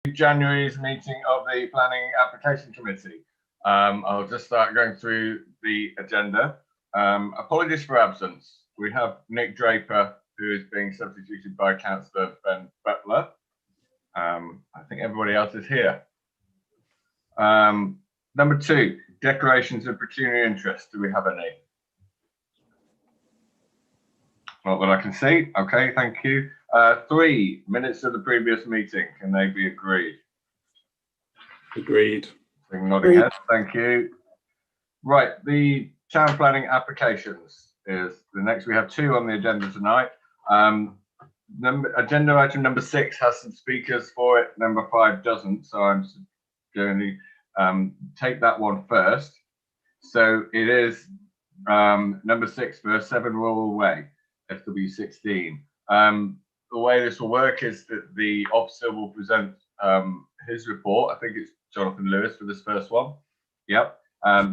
January's meeting of the Planning Application Committee. I'll just start going through the agenda. Apologies for absence. We have Nick Draper, who is being substituted by Councillor Ben Butler. I think everybody else is here. Number 2, declarations of pecuniary interest. Do we have any? Not that I can see. Okay, thank you. 3, minutes of the previous meeting. Can they be agreed? Agreed. Nodding head. Thank you. Right, the town planning applications is the next. We have 2 on the agenda tonight. Agenda item number 6 has some speakers for it. Number 5 doesn't. So I'm going to take that one first. So it is number 6 for 7 Rural Way, SW16. The way this will work is that the officer will present his report. I think it's Jonathan Lewis for this first one. Yep.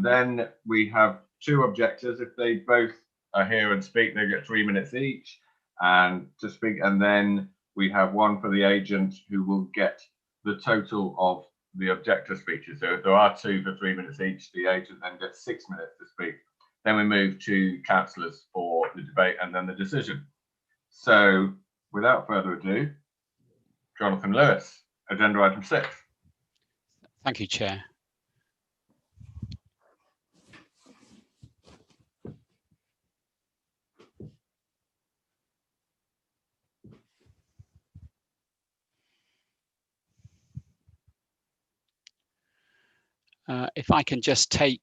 Then we have 2 objectors. If they both are here and speak, they get 3 minutes each and to speak. And then we have 1 for the agent who will get the total of the objector speeches. So if there are 2 for 3 minutes each, the agent then gets 6 minutes to speak. Then we move to councillors for the debate and then the decision. So without further ado, Jonathan Lewis, agenda item 6. Thank you, Chair. If I can just take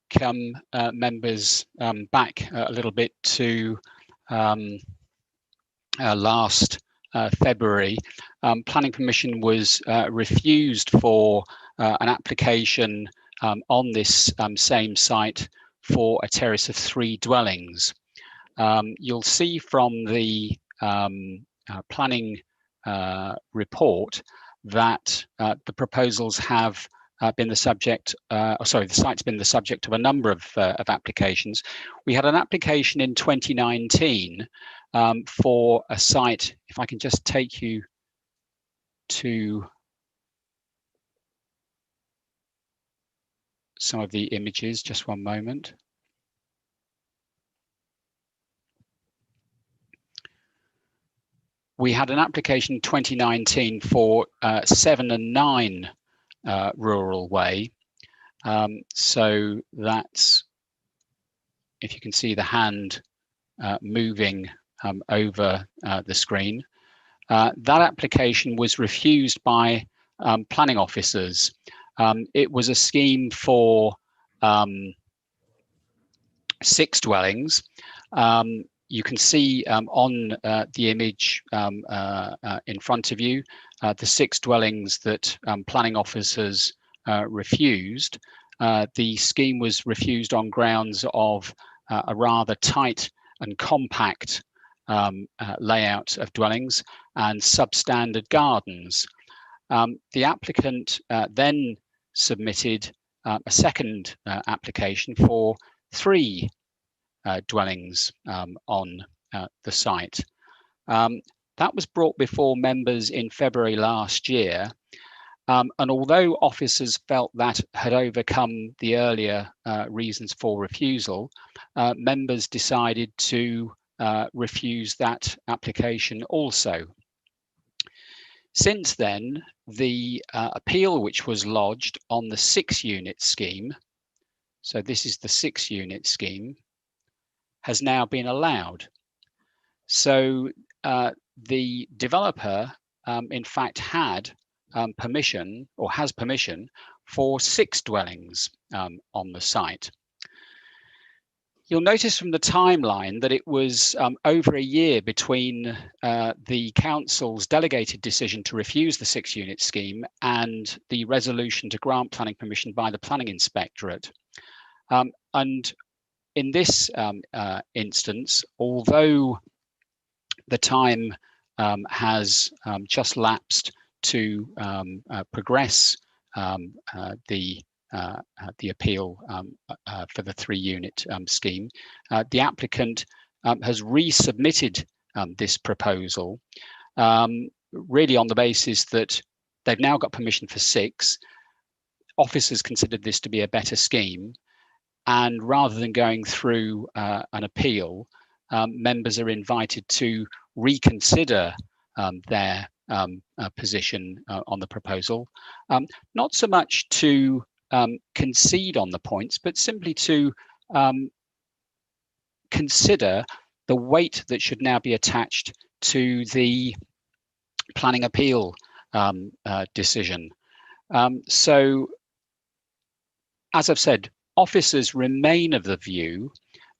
members back a little bit to last February, planning permission was refused for an application on this same site for a terrace of 3 dwellings. You'll see from the planning report that the proposals have been the subject, the site's been the subject of a number of applications. We had an application in 2019 for a site. If I can just take you to some of the images, just one moment. We had an application in 2019 for 7 and 9 Rural Way. So that's, if you can see the hand moving over the screen. That application was refused by planning officers. It was a scheme for 6 dwellings. You can see on the image in front of you the 6 dwellings that planning officers refused. The scheme was refused on grounds of a rather tight and compact layout of dwellings and substandard gardens. The applicant then submitted a second application for 3 dwellings on the site. That was brought before members in February last year, and although officers felt that had overcome the earlier reasons for refusal, members decided to refuse that application also. Since then, the appeal which was lodged on the 6-unit scheme, so this is the 6-unit scheme, has now been allowed. So the developer, in fact, had permission, or has permission, for 6 dwellings on the site. You'll notice from the timeline that it was over a year between the council's delegated decision to refuse the 6-unit scheme and the resolution to grant planning permission by the planning inspectorate. And in this instance, although the time has just lapsed to progress the appeal for the 3-unit scheme, the applicant has resubmitted this proposal, really on the basis that they've now got permission for 6. Officers considered this to be a better scheme, and rather than going through an appeal, members are invited to reconsider their position on the proposal, not so much to concede on the points, but simply to consider the weight that should now be attached to the planning appeal decision. So, as I've said, officers remain of the view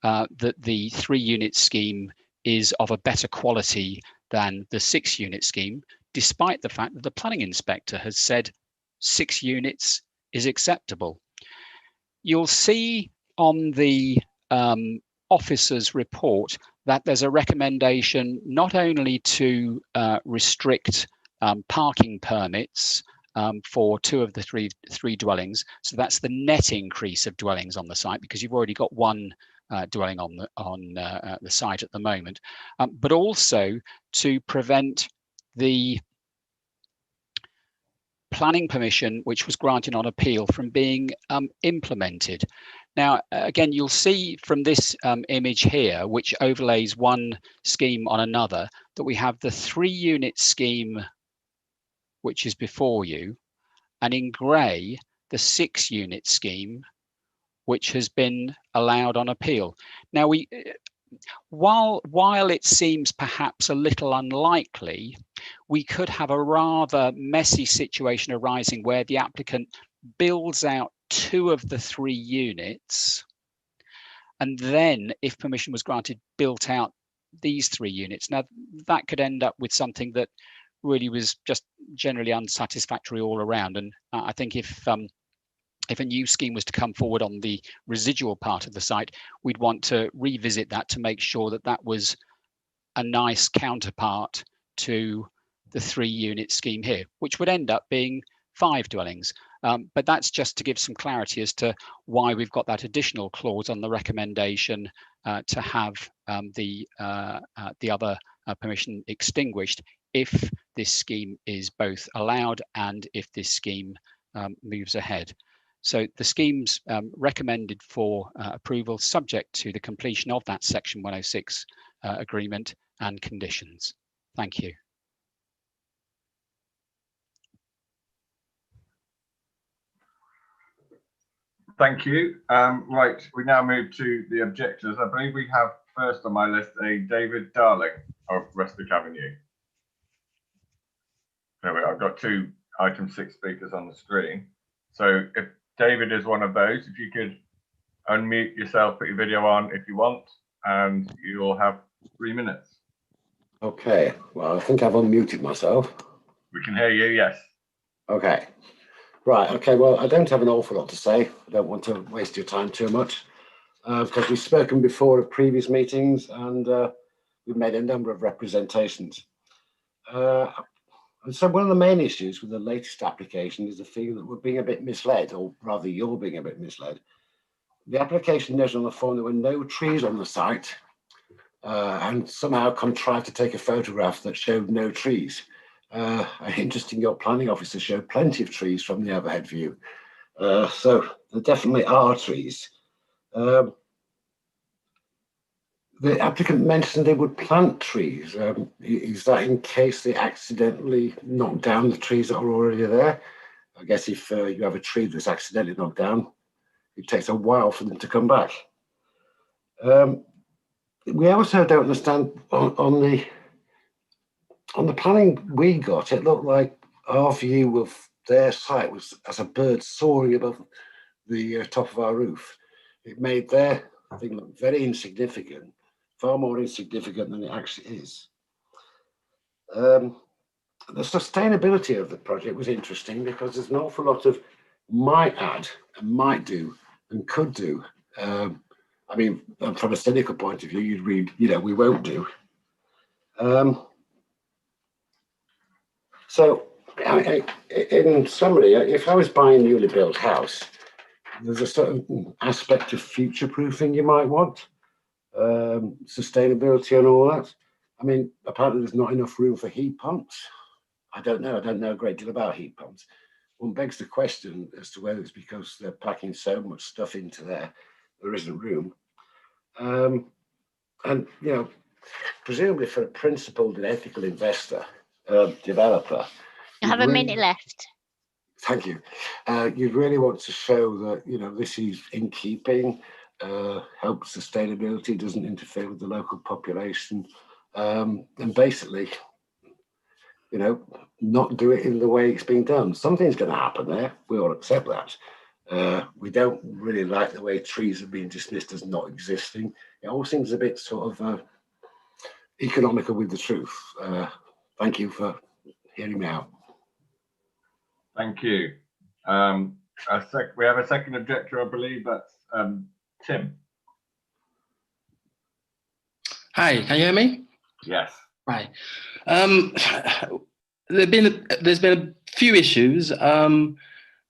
that the 3-unit scheme is of a better quality than the 6-unit scheme, despite the fact that the planning inspector has said 6 units is acceptable. You'll see on the officer's report that there's a recommendation not only to restrict parking permits for 2 of the three dwellings, so that's the net increase of dwellings on the site, because you've already got 1 dwelling on the site at the moment, but also to prevent the planning permission which was granted on appeal from being implemented. Now, again, you'll see from this image here, which overlays one scheme on another, that we have the 3-unit scheme which is before you, and in grey the 6-unit scheme which has been allowed on appeal. Now, while it seems perhaps a little unlikely, we could have a rather messy situation arising where the applicant builds out 2 of the 3 units, and then, if permission was granted, built out these 3 units. Now, that could end up with something that really was just generally unsatisfactory all around. And I think if a new scheme was to come forward on the residual part of the site, we'd want to revisit that to make sure that that was a nice counterpart to the 3-unit scheme here, which would end up being 5 dwellings. But that's just to give some clarity as to why we've got that additional clause on the recommendation to have the other permission extinguished if this scheme is both allowed and if this scheme moves ahead. So the scheme's recommended for approval, subject to the completion of that Section 106 agreement and conditions. Thank you. Thank you. Right, we now move to the objectors. I believe we have first on my list a David Darling of Westwick Avenue. There I've got 2 item 6 speakers on the screen. So if David is one of those, if you could unmute yourself, put your video on if you want, and you'll have 3 minutes. Okay, well, I think I've unmuted myself. We can hear you, yes. Okay, right, okay, well, I don't have an awful lot to say. I don't want to waste your time too much, because we've spoken before at previous meetings, and we've made a number of representations. And so one of the main issues with the latest application is the feeling that we're being a bit misled, or rather you're being a bit misled. The application noted on the form there were no trees on the site, and somehow contrived to take a photograph that showed no trees. Interesting, your planning officer showed plenty of trees from the overhead view. So there definitely are trees. The applicant mentioned they would plant trees. Is that in case they accidentally knock down the trees that are already there? I guess if you have a tree that's accidentally knocked down, it takes a while for them to come back. We also don't understand on the planning we got, it looked like our view of their site was as a bird soaring above the top of our roof. It made their thing look very insignificant, far more insignificant than it actually is. The sustainability of the project was interesting because there's an awful lot of might add and might do and could do. I mean, from a cynical point of view, you'd read, you know, we won't do. So in summary, if I was buying a newly built house, there's a certain aspect of future-proofing you might want, sustainability and all that. I mean, apparently there's not enough room for heat pumps. I don't know. I don't know a great deal about heat pumps. One begs the question as to whether it's because they're packing so much stuff into there isn't room. And presumably for a principled and ethical investor, developer, I have a minute left. Thank you. You'd really want to show that this is in keeping, helps sustainability, doesn't interfere with the local population, and basically, not do it in the way it's being done. Something's going to happen there. We all accept that. We don't really like the way trees are being dismissed as not existing. It all seems a bit sort of economical with the truth. Thank you for hearing me out. Thank you. We have a second objector, I believe. That's Tim. Hi, can you hear me? Yes. Right. There's been a few issues.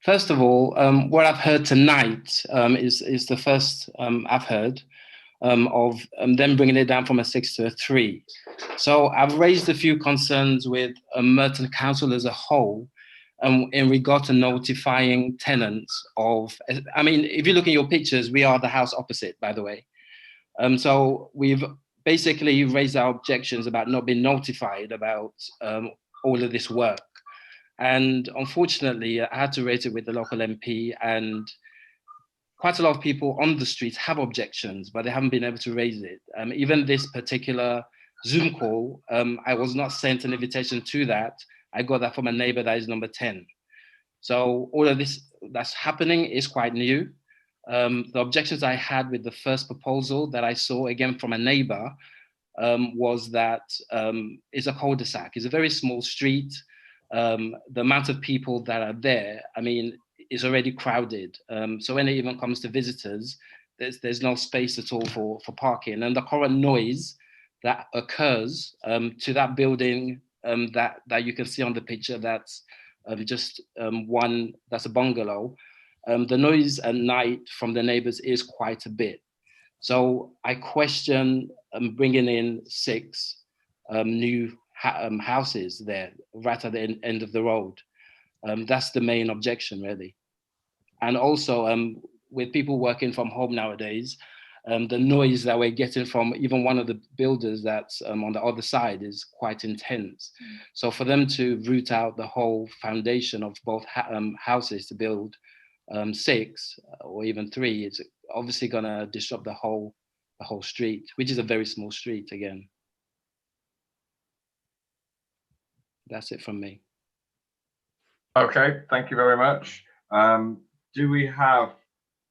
First of all, what I've heard tonight is the first I've heard of them bringing it down from a 6 to a 3. So I've raised a few concerns with Merton Council as a whole in regard to notifying tenants of, I mean, if you look at your pictures, we are the house opposite, by the way. So we've basically raised our objections about not being notified about all of this work. And unfortunately, I had to raise it with the local MP, and quite a lot of people on the streets have objections, but they haven't been able to raise it. Even this particular Zoom call, I was not sent an invitation to that. I got that from a neighbor that is number 10. So all of this that's happening is quite new. The objections I had with the first proposal that I saw, again from a neighbor, was that it's a cul-de-sac. It's a very small street. The amount of people that are there, I mean, is already crowded. So when it even comes to visitors, there's no space at all for parking. And the current noise that occurs to that building that you can see on the picture, that's just one, that's a bungalow. The noise at night from the neighbors is quite a bit. So I question bringing in 6 new houses there right at the end of the road. That's the main objection, really. And also with people working from home nowadays, the noise that we're getting from even one of the builders that's on the other side is quite intense. So for them to root out the whole foundation of both houses to build 6 or even 3, it's obviously going to disrupt the whole street, which is a very small street again. That's it from me. Okay, thank you very much. Do we have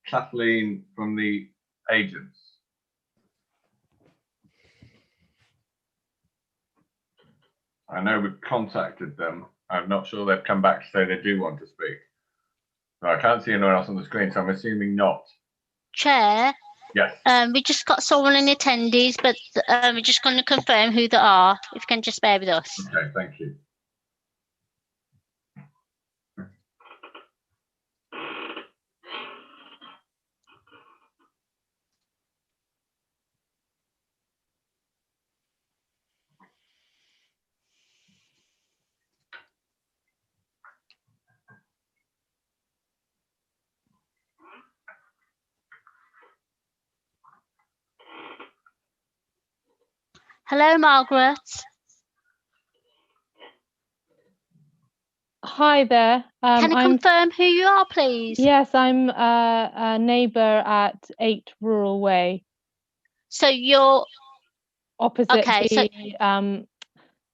Kathleen from the agents? I know we've contacted them. I'm not sure they've come back to say they do want to speak. No, I can't see anyone else on the screen, so I'm assuming not. Chair, Yes. we just got someone in attendees, but we're just going to confirm who they are. If you can just bear with us. Okay, thank you. Hello, Margaret. Hi there. Can you confirm who you are, please? Yes, I'm a neighbour at 8 Rural Way. So you're opposite okay,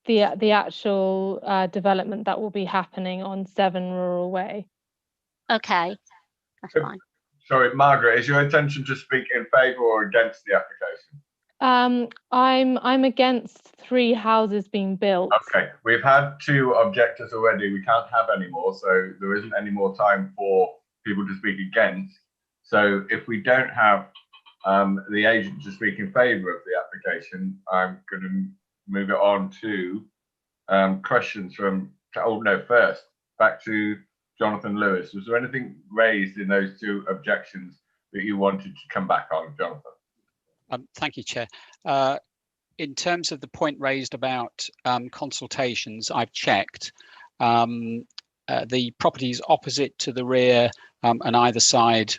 the actual development that will be happening on 7 Rural Way. Okay, that's fine. Sorry, Margaret, is your intention to speak in favour or against the application? I'm against 3 houses being built. Okay, we've had 2 objectors already. We can't have any more, so there isn't any more time for people to speak against. So if we don't have the agent to speak in favour of the application, I'm going to move it on to questions from, first, back to Jonathan Lewis. Was there anything raised in those 2 objections that you wanted to come back on, Jonathan? Thank you, Chair. in terms of the point raised about consultations, I've checked. The properties opposite to the rear and either side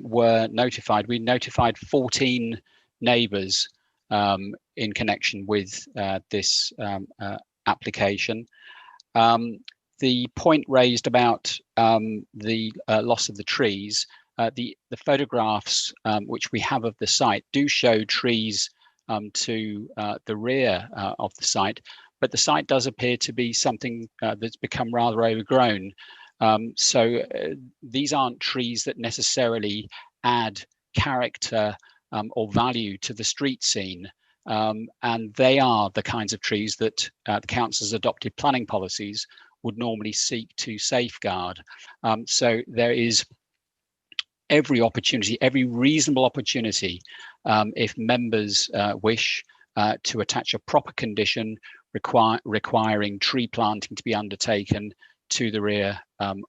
were notified. We notified 14 neighbours in connection with this application. The point raised about the loss of the trees, the photographs which we have of the site do show trees to the rear of the site, but the site does appear to be something that's become rather overgrown. So these aren't trees that necessarily add character or value to the street scene. And they are the kinds of trees that the council's adopted planning policies would normally seek to safeguard. So there is every opportunity, every reasonable opportunity, if members wish to attach a proper condition requiring tree planting to be undertaken to the rear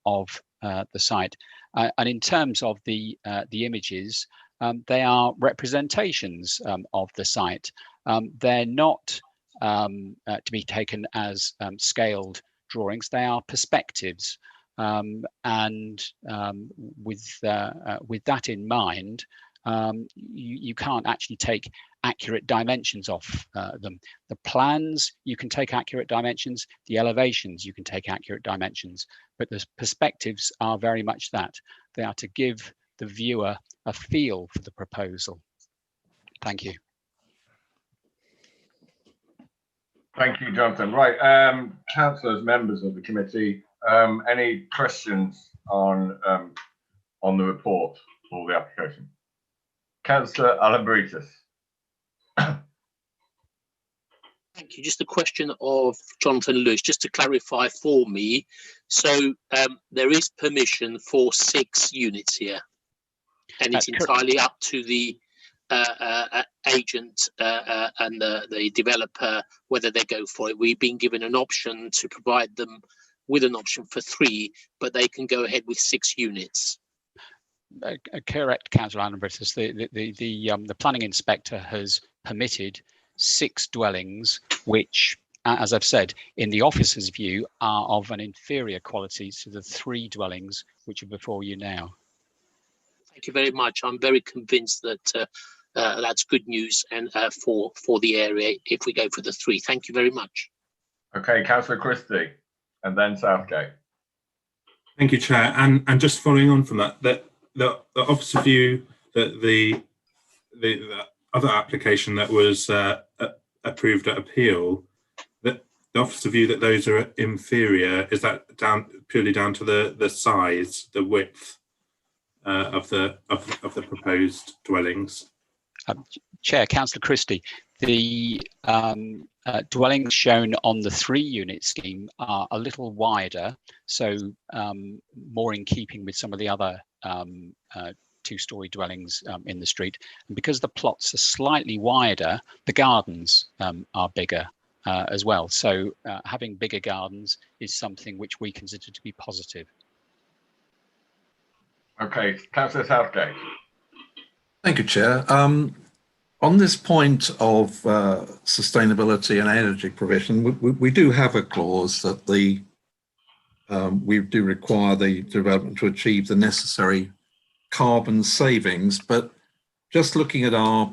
of the site. And in terms of the images, they are representations of the site. They're not to be taken as scaled drawings. They are perspectives, and with that in mind, you can't actually take accurate dimensions off them. The plans, you can take accurate dimensions. The elevations, you can take accurate dimensions. But the perspectives are very much that. They are to give the viewer a feel for the proposal. Thank you. Thank you, Jonathan. Right, councillors, members of the committee, any questions on the report or the application? Councillor Alabritis. Thank you. Just a question of Jonathan Lewis, just to clarify for me. So there is permission for 6 units here, and it's entirely up to the agent and the developer whether they go for it. We've been given an option to provide them with an option for 3, but they can go ahead with 6 units. Correct, Councillor Alabritis. The planning inspector has permitted 6 dwellings, which, as I've said, in the officer's view, are of an inferior quality to the 3 dwellings which are before you now. Thank you very much. I'm very convinced that that's good news and for the area if we go for the 3. Thank you very much. Okay, Councillor Christie, and then Southgate. Thank you, Chair. And just following on from that, the officer view that the other application that was approved at appeal, that the officer view that those are inferior, is that purely down to the size, the width of the proposed dwellings? Chair, Councillor Christie, the dwellings shown on the 3-unit scheme are a little wider, so more in keeping with some of the other 2-storey dwellings in the street. And because the plots are slightly wider, the gardens are bigger as well. So having bigger gardens is something which we consider to be positive. Okay, Councillor Southgate. Thank you, Chair. On this point of sustainability and energy provision, we do have a clause that we do require the development to achieve the necessary carbon savings, but just looking at our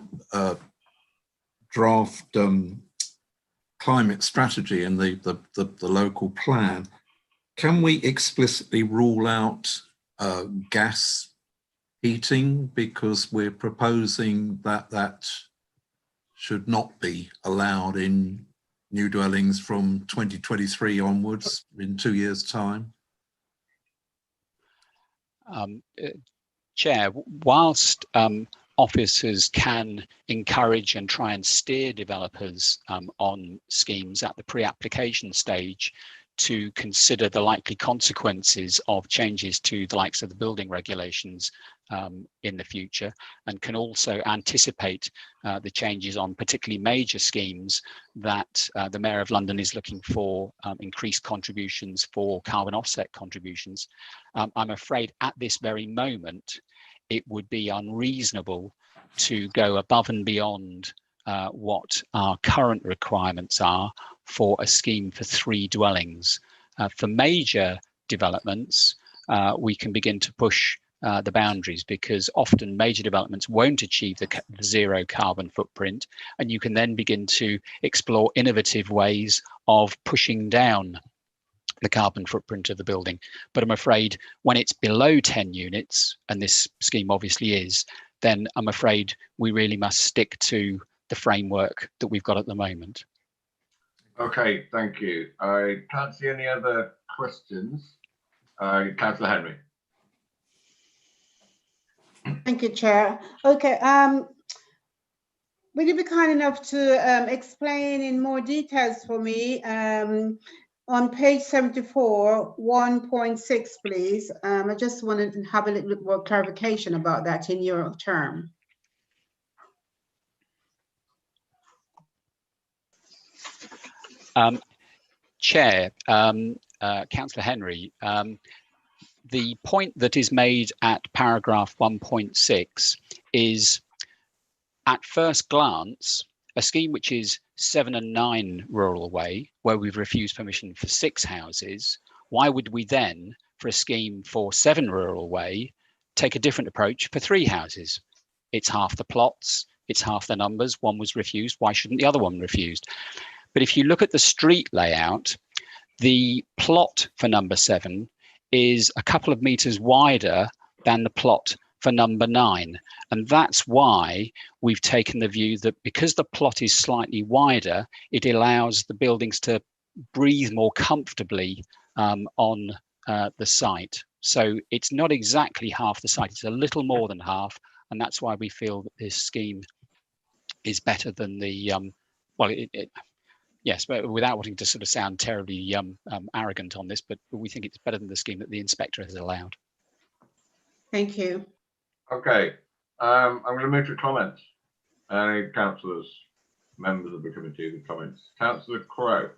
draft climate strategy and the local plan, can we explicitly rule out gas heating, because we're proposing that should not be allowed in new dwellings from 2023 onwards, in 2 years' time? Chair, whilst officers can encourage and try and steer developers on schemes at the pre-application stage to consider the likely consequences of changes to the likes of the building regulations in the future, and can also anticipate the changes on particularly major schemes that the Mayor of London is looking for increased contributions for carbon offset contributions. I'm afraid at this very moment, it would be unreasonable to go above and beyond what our current requirements are for a scheme for 3 dwellings. For major developments, we can begin to push the boundaries, because often major developments won't achieve the zero carbon footprint, and you can then begin to explore innovative ways of pushing down the carbon footprint of the building. But I'm afraid when it's below 10 units, and this scheme obviously is, then I'm afraid we really must stick to the framework that we've got at the moment. Okay, thank you. I can't see any other questions. Councillor Henry. Thank you, Chair. Okay, will you be kind enough to explain in more details for me on page 74, 1.6, please? I just wanted to have a little bit more clarification about that in your term. Chair, Councillor Henry, the point that is made at paragraph 1.6 is, at first glance, a scheme which is 7 and 9 Rural Way, where we've refused permission for 6 houses. Why would we then, for a scheme for 7 Rural Way, take a different approach for 3 houses? It's half the plots, it's half the numbers. One was refused. Why shouldn't the other one refused? But if you look at the street layout, the plot for number 7 is a couple of meters wider than the plot for number 9. And that's why we've taken the view that because the plot is slightly wider, it allows the buildings to breathe more comfortably on the site. So it's not exactly half the site, it's a little more than half. And that's why we feel that this scheme is better than the, yes, but without wanting to sort of sound terribly arrogant on this, but we think it's better than the scheme that the inspector has allowed. Thank you. Okay, I'm going to move to comments. Any councillors, members of the committee, the comments? Councillor Crowe.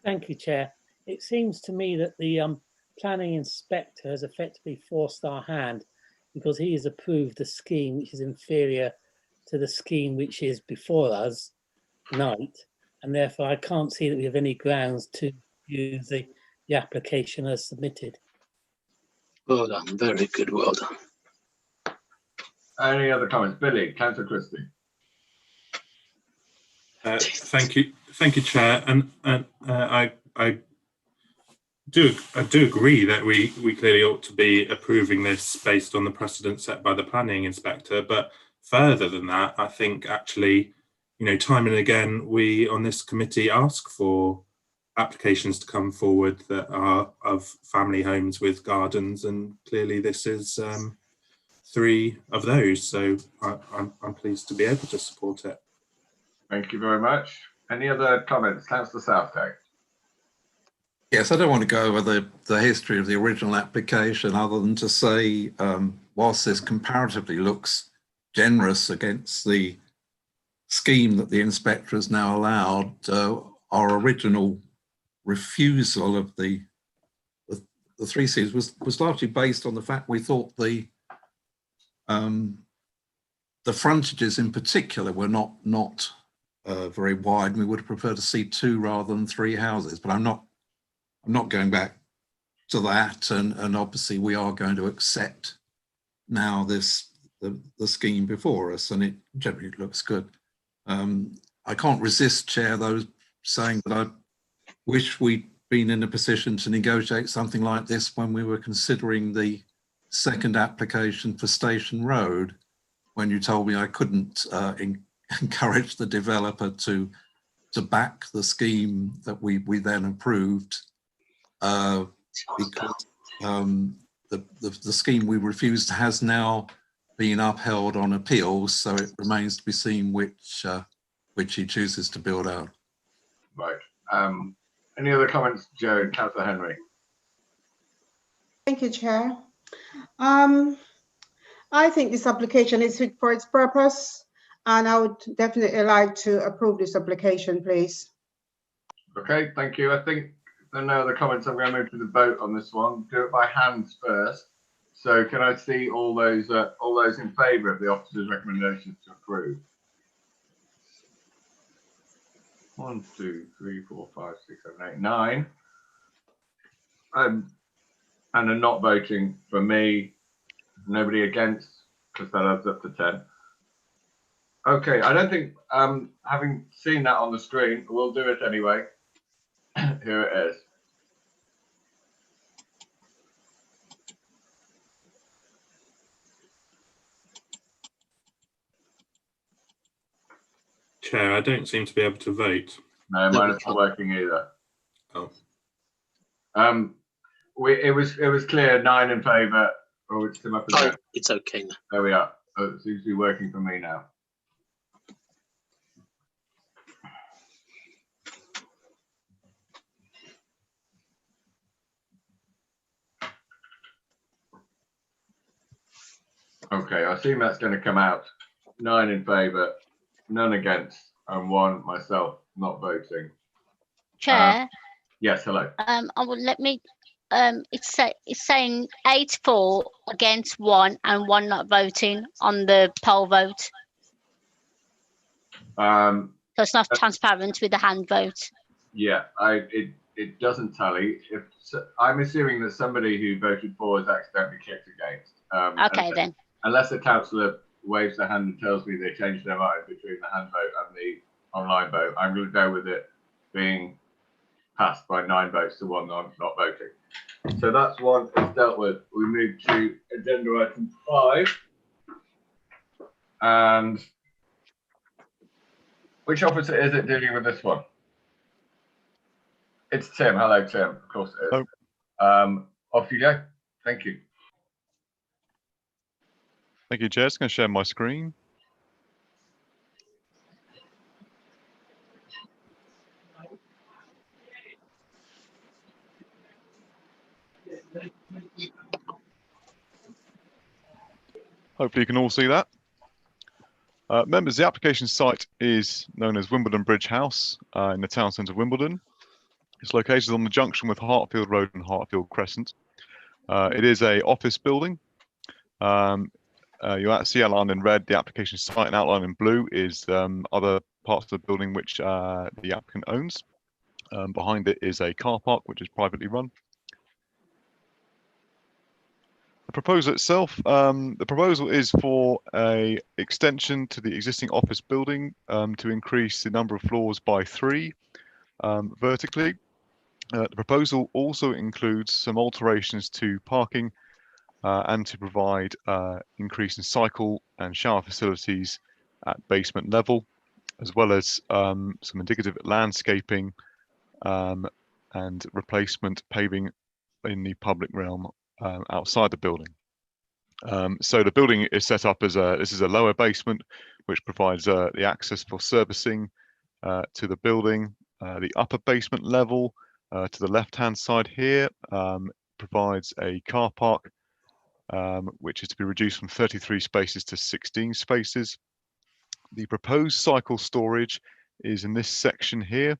Thank you, Chair. It seems to me that the planning inspector has effectively forced our hand, because he has approved a scheme which is inferior to the scheme which is before us tonight, and therefore I can't see that we have any grounds to use the application as submitted. Well done, very good, well done. Any other comments? Billy, Councillor Christie. Thank you, Chair. And I do agree that we clearly ought to be approving this based on the precedent set by the planning inspector. But further than that, I think actually, time and again, we on this committee ask for applications to come forward that are of family homes with gardens, and clearly this is 3 of those. So I'm pleased to be able to support it. Thank you very much. Any other comments? Councillor Southgate. Yes, I don't want to go over the history of the original application, other than to say, whilst this comparatively looks generous against the scheme that the inspector has now allowed, our original refusal of the 3 Cs was largely based on the fact we thought the frontages in particular were not very wide. We would have preferred to see 2 rather than 3 houses, but I'm not going back to that, and obviously we are going to accept now the scheme before us, and it generally looks good. I can't resist, Chair, though, saying that I wish we'd been in a position to negotiate something like this when we were considering the second application for Station Road, when you told me I couldn't encourage the developer to back the scheme that we then approved, because the scheme we refused has now been upheld on appeals, so it remains to be seen which he chooses to build out. Right. Any other comments, Joe? Councillor Henry. Thank you, Chair. I think this application is fit for its purpose, and I would definitely like to approve this application, please. Okay, thank you. I think there are no other comments. I'm going to move to the vote on this one. Do it by hands first. So can I see all those in favour of the officer's recommendations to approve? 1, 2, 3, 4, 5, 6, 7, 8, 9. And are not voting for me. Nobody against, because that adds up to 10. Okay, I don't think, having seen that on the screen, we'll do it anyway. Here it is. Chair, I don't seem to be able to vote. No, mine is not working either. Oh. It was clear, 9 in favour. Oh, it's come up again. It's okay now. There we are. Oh, it seems to be working for me now. Okay, I assume that's going to come out. 9 in favour, none against, and 1 myself not voting. Chair. Yes, hello. I will let me. It's saying 8 for, against 1, and 1 not voting on the poll vote. So it's not transparent with the hand vote. Yeah, it doesn't tally. If I'm assuming that somebody who voted for has accidentally clicked against. Okay, then. Unless a councillor waves their hand and tells me they changed their mind between the hand vote and the online vote, I'm going to go with it being passed by 9 votes to 1 not voting. So that's 1 is dealt with. We move to agenda item 5. And which officer is it dealing with this one? It's Tim. Hello, Tim. Of course it is. Oh. Off you go. Thank you. Thank you, Chair. Just going to share my screen. Hopefully you can all see that. Members, the application site is known as Wimbledon Bridge House in the town centre of Wimbledon. It's located on the junction with Hartfield Road and Hartfield Crescent. It is an office building. You see outlined in red the application site, and outlined in blue is other parts of the building which the applicant owns. Behind it is a car park which is privately run. The proposal itself, the proposal is for a extension to the existing office building to increase the number of floors by 3 vertically. The proposal also includes some alterations to parking and to provide increase in cycle and shower facilities at basement level, as well as some indicative landscaping and replacement paving in the public realm outside the building. So the building is set up as this is a lower basement, which provides the access for servicing to the building. The upper basement level to the left-hand side here provides a car park, which is to be reduced from 33 spaces to 16 spaces. The proposed cycle storage is in this section here.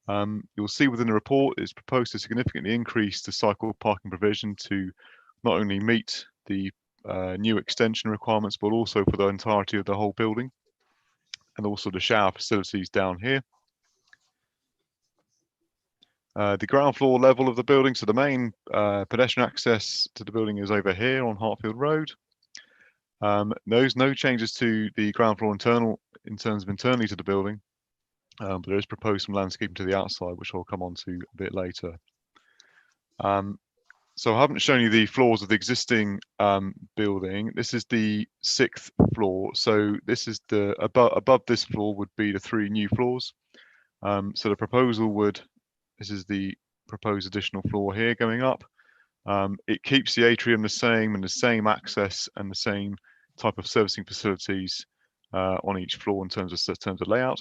You'll see within the report it's proposed to significantly increase the cycle parking provision to not only meet the new extension requirements, but also for the entirety of the whole building, and also the shower facilities down here. The ground floor level of the building, so the main pedestrian access to the building is over here on Hartfield Road. There's no changes to the ground floor internal in terms of internally to the building, but there is proposed some landscaping to the outside, which I'll come on to a bit later. So I haven't shown you the floors of the existing building. This is the 6th floor. So this is the above this floor would be the 3 new floors. So the proposal would, this is the proposed additional floor here going up. It keeps the atrium the same and the same access and the same type of servicing facilities on each floor in terms of layout.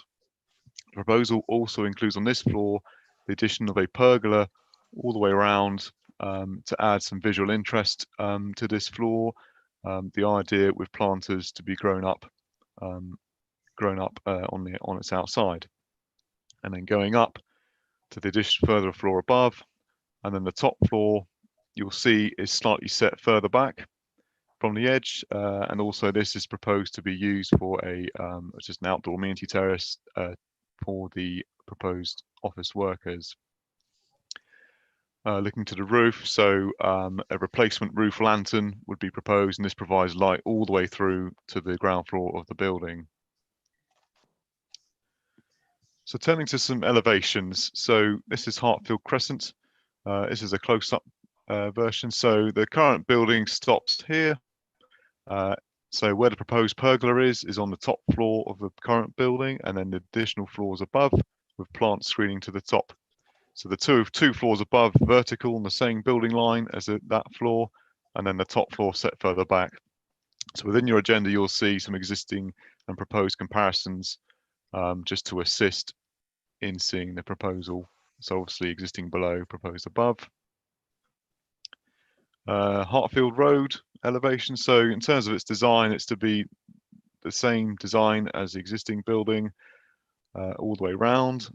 The proposal also includes on this floor the addition of a pergola all the way around to add some visual interest to this floor. The idea with planters to be grown up on its outside, and then going up to the addition further floor above, and then the top floor you'll see is slightly set further back from the edge, and also this is proposed to be used for a just an outdoor amenity terrace for the proposed office workers. Looking to the roof, so a replacement roof lantern would be proposed, and this provides light all the way through to the ground floor of the building. So turning to some elevations, so this is Hartfield Crescent. This is a close-up version. So the current building stops here. So where the proposed pergola is on the top floor of the current building, and then the additional floors above with plant screening to the top. So the two floors above vertical on the same building line as that floor, and then the top floor set further back. So within your agenda, you'll see some existing and proposed comparisons just to assist in seeing the proposal. So obviously existing below, proposed above. Hartfield Road elevation. So in terms of its design, it's to be the same design as the existing building all the way around,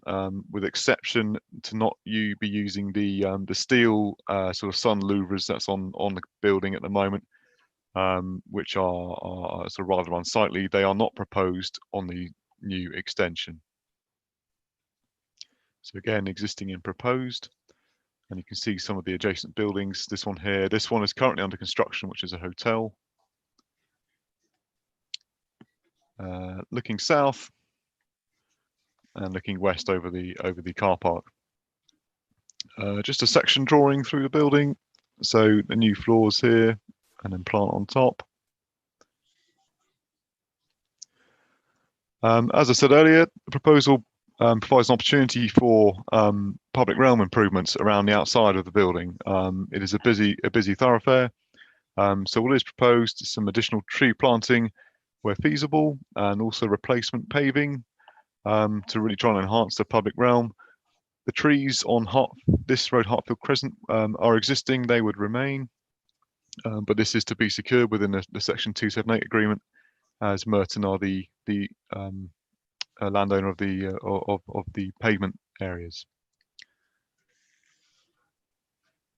with exception to not be using the steel sort of sun louvers that's on the building at the moment, which are sort of rather unsightly. They are not proposed on the new extension. So again, existing and proposed. And you can see some of the adjacent buildings. This one here, this one is currently under construction, which is a hotel. Looking south and looking west over the car park. Just a section drawing through the building. So the new floors here, and then plant on top. As I said earlier, the proposal provides an opportunity for public realm improvements around the outside of the building. It is a busy thoroughfare. So what is proposed is some additional tree planting where feasible, and also replacement paving to really try and enhance the public realm. The trees on this road, Hartfield Crescent, are existing. They would remain, but this is to be secured within the Section 278 agreement, as Merton are the landowner of the pavement areas.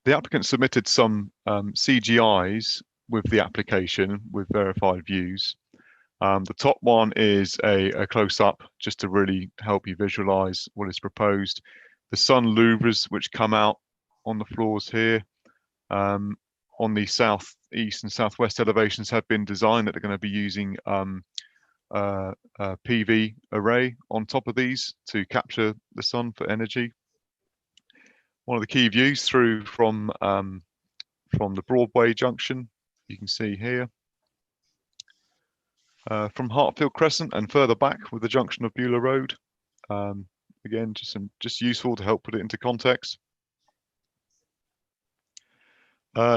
The applicant submitted some CGIs with the application with verified views. The top one is a close-up just to really help you visualize what is proposed. The sun louvers which come out on the floors here on the southeast and southwest elevations have been designed that they're going to be using a PV array on top of these to capture the sun for energy. One of the key views through from the Broadway junction, you can see here. From Hartfield Crescent and further back with the junction of Beulah Road. Again, just useful to help put it into context.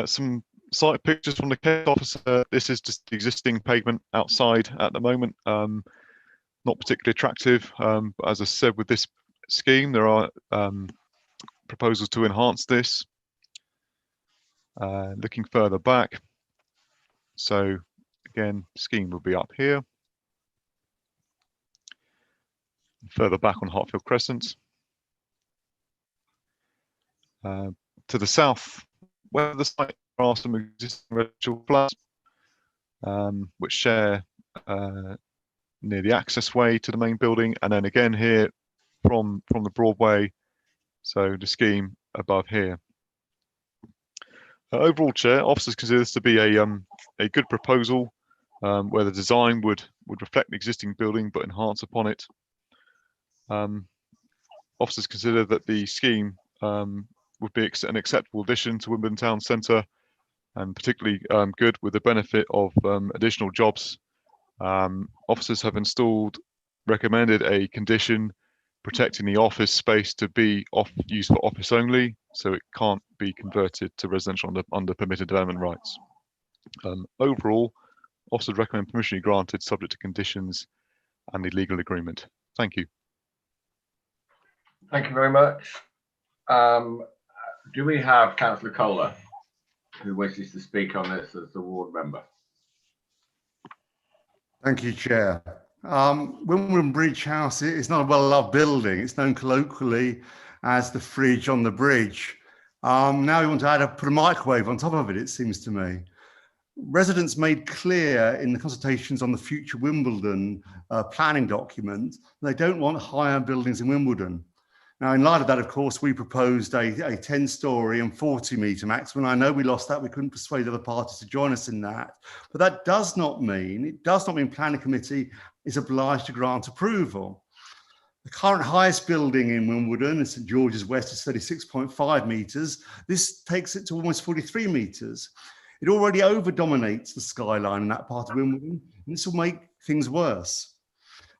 Some site pictures from the case officer. This is just the existing pavement outside at the moment. Not particularly attractive, but as I said, with this scheme, there are proposals to enhance this. Looking further back, so again, scheme will be up here. Further back on Hartfield Crescent. To the south, where the site there are some existing residential flats, which share near the access way to the main building, and then again here from the Broadway, so the scheme above here. Overall, Chair, officers consider this to be a good proposal where the design would reflect the existing building but enhance upon it. Officers consider that the scheme would be an acceptable addition to Wimbledon Town Centre, and particularly good with the benefit of additional jobs. Officers have recommended a condition protecting the office space to be used for office only, so it can't be converted to residential under permitted development rights. Overall, officers recommend permission be granted subject to conditions and the legal agreement. Thank you. Thank you very much. Do we have Councillor Kohler who wishes to speak on this as a ward member? Thank you, Chair. Wimbledon Bridge House is not a well-loved building. It's known colloquially as the fridge on the bridge. Now we want to put a microwave on top of it, it seems to me. Residents made clear in the consultations on the future Wimbledon planning document they don't want higher buildings in Wimbledon. Now, in light of that, of course, we proposed a 10-storey and 40-metre maximum. I know we lost that. We couldn't persuade other parties to join us in that. But that does not mean planning committee is obliged to grant approval. The current highest building in Wimbledon in St George's West is 36.5 metres. This takes it to almost 43 metres. It already over-dominates the skyline in that part of Wimbledon, and this will make things worse.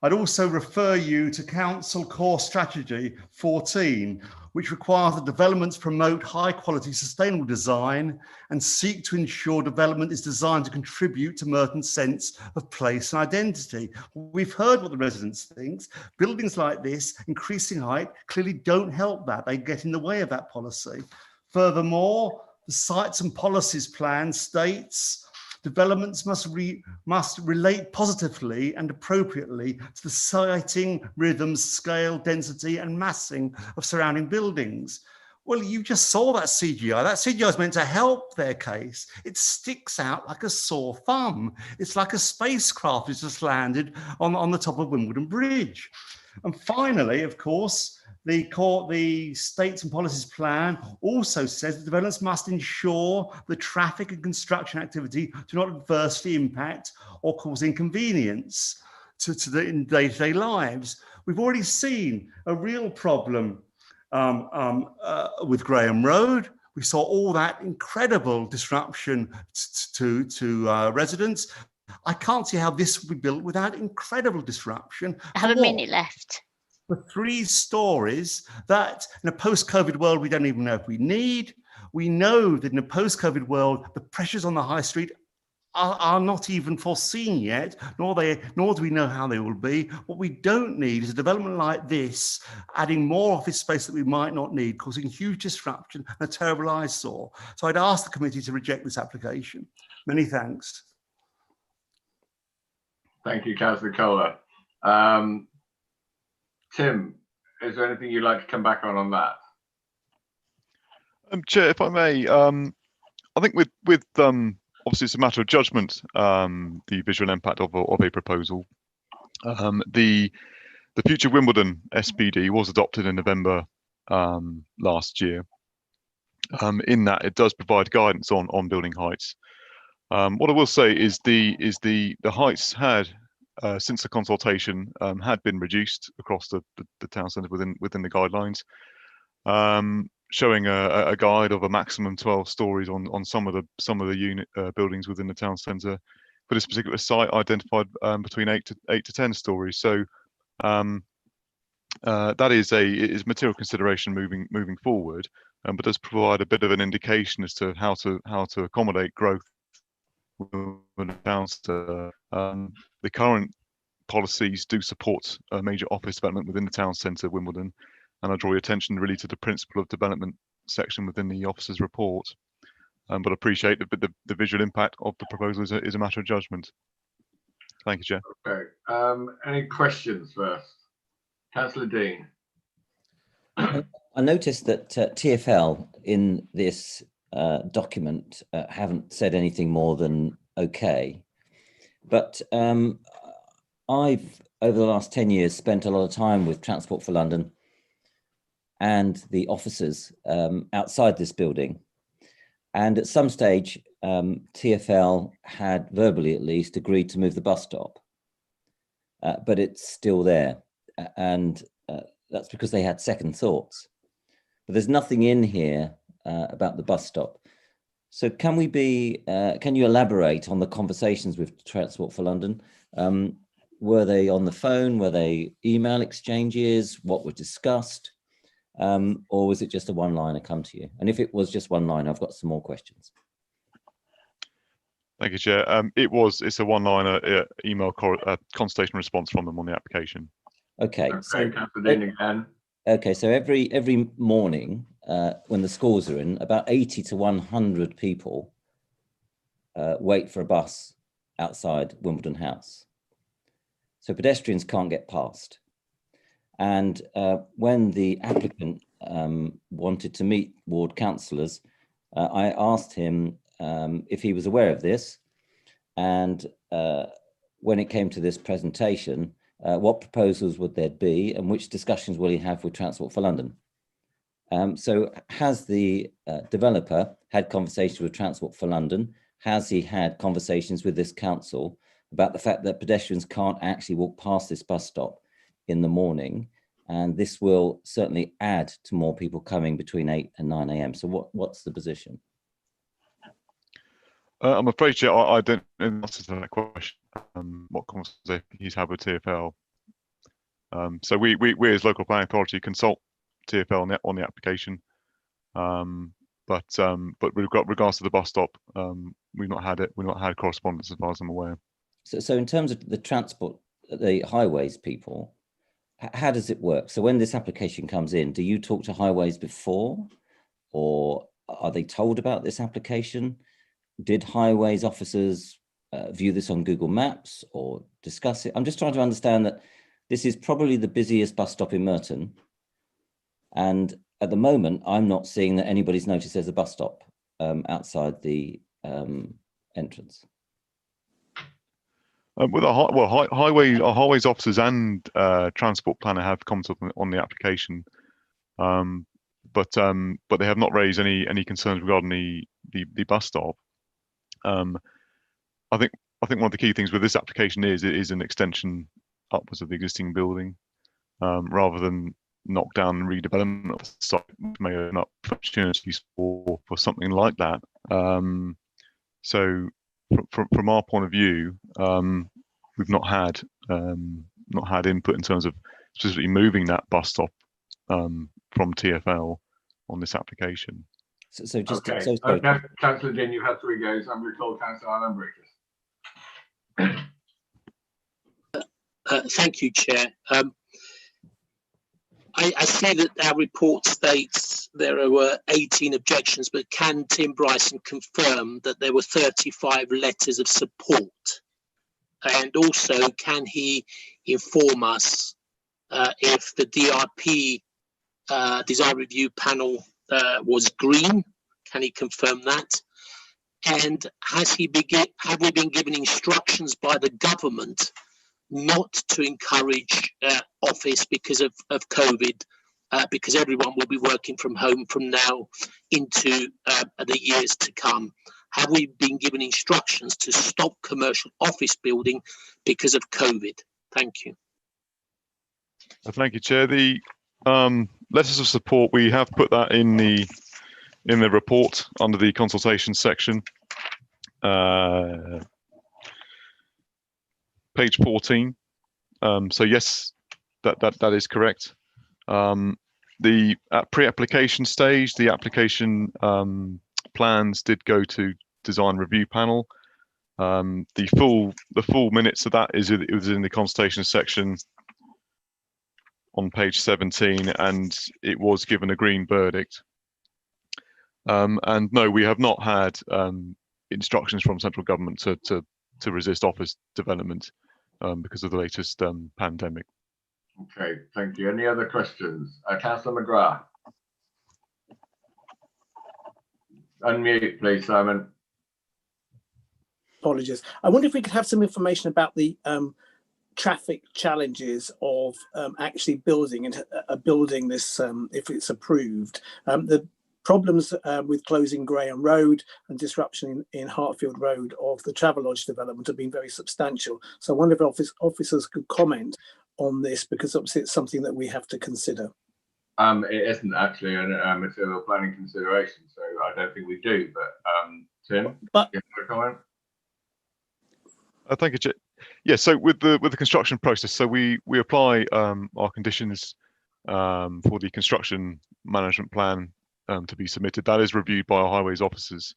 I'd also refer you to Council Core Strategy 14, which requires that developments promote high-quality sustainable design and seek to ensure development is designed to contribute to Merton's sense of place and identity. We've heard what the residents think. Buildings like this, increasing height, clearly don't help that. They get in the way of that policy. Furthermore, the Sites and Policies Plan states developments must relate positively and appropriately to the siting, rhythms, scale, density, and massing of surrounding buildings. Well, you just saw that CGI. That CGI is meant to help their case. It sticks out like a sore thumb. It's like a spacecraft has just landed on the top of Wimbledon Bridge. And finally, of course, the States and Policies Plan also says that developments must ensure the traffic and construction activity do not adversely impact or cause inconvenience to the day-to-day lives. We've already seen a real problem with Graham Road. We saw all that incredible disruption to residents. I can't see how this would be built without incredible disruption. I have a minute left. For 3 stories that in a post-COVID world, we don't even know if we need. We know that in a post-COVID world, the pressures on the high street are not even foreseen yet, nor do we know how they will be. What we don't need is a development like this, adding more office space that we might not need, causing huge disruption and a terrible eyesore. So I'd ask the committee to reject this application. Many thanks. Thank you, Councillor Kohler. Tim, is there anything you'd like to come back on that? Chair, if I may, I think with obviously it's a matter of judgment, the visual impact of a proposal. The future Wimbledon SPD was adopted in November last year. In that, it does provide guidance on building heights. What I will say is the heights had since the consultation had been reduced across the town centre within the guidelines, showing a guide of a maximum 12 stories on some of the unit buildings within the town centre. For this particular site, identified between 8 to 10 stories. So that is material consideration moving forward, but does provide a bit of an indication as to how to accommodate growth within the town centre. The current policies do support a major office development within the town centre, Wimbledon, and I draw your attention really to the principle of development section within the officer's report. But appreciate that the visual impact of the proposal is a matter of judgment. Thank you, Chair. Okay. Any questions first? Councillor Dean. I noticed that TfL in this document haven't said anything more than okay. But I've, over the last 10 years, spent a lot of time with Transport for London and the officers outside this building. And at some stage, TfL had verbally at least agreed to move the bus stop, but it's still there. And that's because they had second thoughts. But there's nothing in here about the bus stop. So can you elaborate on the conversations with Transport for London? Were they on the phone? Were they email exchanges? What was discussed? Or was it just a one-liner come to you? And if it was just one line, I've got some more questions. Thank you, Chair. It's a one-liner email consultation response from them on the application. Okay. So, okay, so every morning when the schools are in, about 80 to 100 people wait for a bus outside Wimbledon House. So pedestrians can't get past. And when the applicant wanted to meet ward councillors, I asked him if he was aware of this, and when it came to this presentation, what proposals would there be and which discussions will he have with Transport for London? So has the developer had conversations with Transport for London? Has he had conversations with this council about the fact that pedestrians can't actually walk past this bus stop in the morning? And this will certainly add to more people coming between 8 and 9 a.m. So what's the position? I'm afraid, Chair, I don't know the answer to that question. What conversation he's had with TfL. So we as local planning authority consult TfL on the application. But with regards to the bus stop, we've not had correspondence as far as I'm aware. So in terms of the transport, the highways people, how does it work? So when this application comes in, do you talk to highways before, or are they told about this application? Did highways officers view this on Google Maps or discuss it? I'm just trying to understand that this is probably the busiest bus stop in Merton. And at the moment, I'm not seeing that anybody's noticed there's a bus stop outside the entrance. With highways officers and transport planner have commented on the application, but they have not raised any concerns regarding the bus stop. I think one of the key things with this application is an extension upwards of the existing building, rather than knock down and redevelopment of the site, which may open up opportunities for something like that. So from our point of view, we've not had input in terms of specifically moving that bus stop from TfL on this application. So just okay. Councillor Dean, you've had 3 goes. I'm going to call Councillor Alan Bridges. Thank you, Chair. I see that our report states there were 18 objections, but can Tim Bryson confirm that there were 35 letters of support? And also, can he inform us if the DRP design review panel was green? Can he confirm that? And have we been given instructions by the government not to encourage office because of COVID, because everyone will be working from home from now into the years to come? Have we been given instructions to stop commercial office building because of COVID? Thank you. Thank you, Chair. The letters of support, we have put that in the report under the consultation section. Page 14. So yes, that is correct. The pre-application stage, the application plans did go to design review panel. The full minutes of that it was in the consultation section on page 17, and it was given a green verdict. And no, we have not had instructions from central government to resist office development because of the latest pandemic. Okay, thank you. Any other questions? Councillor McGrath. Unmute, please, Simon. Apologies. I wonder if we could have some information about the traffic challenges of actually building this if it's approved. The problems with closing Graham Road and disruption in Hartfield Road of the Travelodge development have been very substantial. So I wonder if officers could comment on this, because obviously it's something that we have to consider. It isn't actually a material planning consideration, so I don't think we do. But Tim, you have a comment? Thank you, Chair. Yeah, so with the construction process, so we apply our conditions for the construction management plan to be submitted. That is reviewed by our highways officers.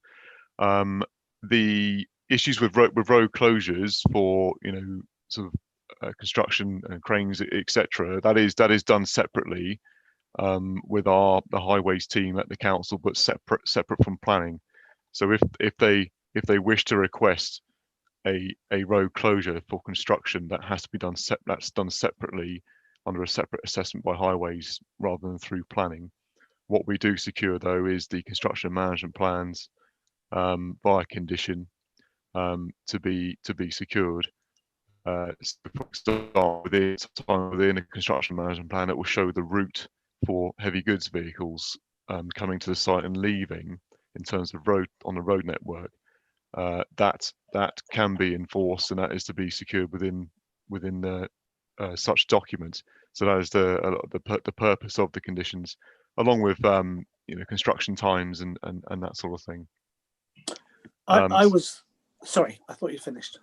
The issues with road closures for sort of construction and cranes, etc. That is done separately with the highways team at the council, but separate from planning. So if they wish to request a road closure for construction, that has to be done. That's done separately under a separate assessment by highways rather than through planning. What we do secure though is the construction management plans by condition to be secured. Start within a construction management plan that will show the route for heavy goods vehicles coming to the site and leaving in terms of road on the road network. That can be enforced, and that is to be secured within the such documents. So that is the purpose of the conditions, along with construction times and that sort of thing. I was sorry, I thought you finished.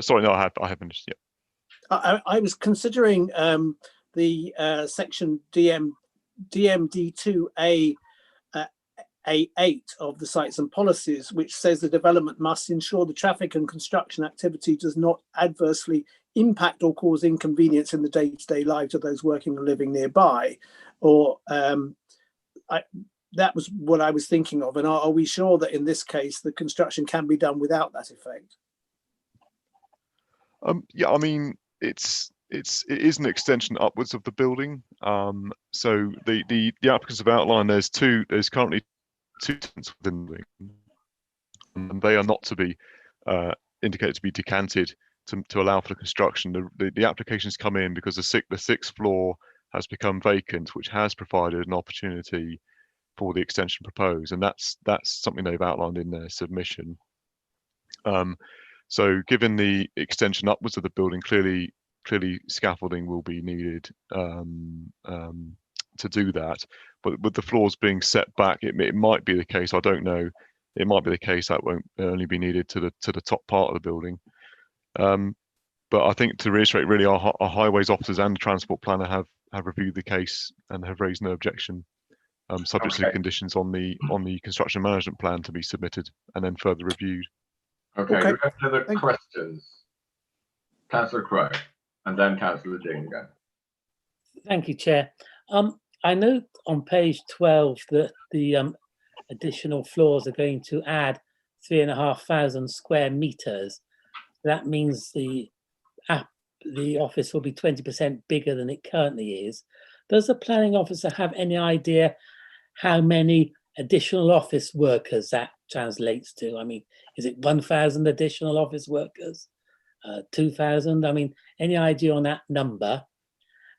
Sorry, no, I have finished. Yeah. I was considering the section DMD2A A8 of the Sites and Policies, which says the development must ensure the traffic and construction activity does not adversely impact or cause inconvenience in the day-to-day lives of those working and living nearby. Or that was what I was thinking of. And are we sure that in this case the construction can be done without that effect? Yeah, I mean, it is an extension upwards of the building. So the applicants have outlined there's currently two tenants within the building, and they are not to be indicated to be decanted to allow for the construction. The applications come in because the sixth floor has become vacant, which has provided an opportunity for the extension proposed, and that's something they've outlined in their submission. So given the extension upwards of the building, clearly scaffolding will be needed to do that. But with the floors being set back, it might be the case, I don't know, it might be the case that won't only be needed to the top part of the building. But I think, to reiterate, really our highways officers and the transport planner have reviewed the case and have raised no objection, subject to the conditions on the construction management plan to be submitted and then further reviewed. Okay, do we have any other questions? Councillor Crowe, and then Councillor Dean again. Thank you, Chair. I note on page 12 that the additional floors are going to add 3,500 square meters. That means the office will be 20% bigger than it currently is. Does the planning officer have any idea how many additional office workers that translates to? I mean, is it 1,000 additional office workers? 2,000? I mean, any idea on that number?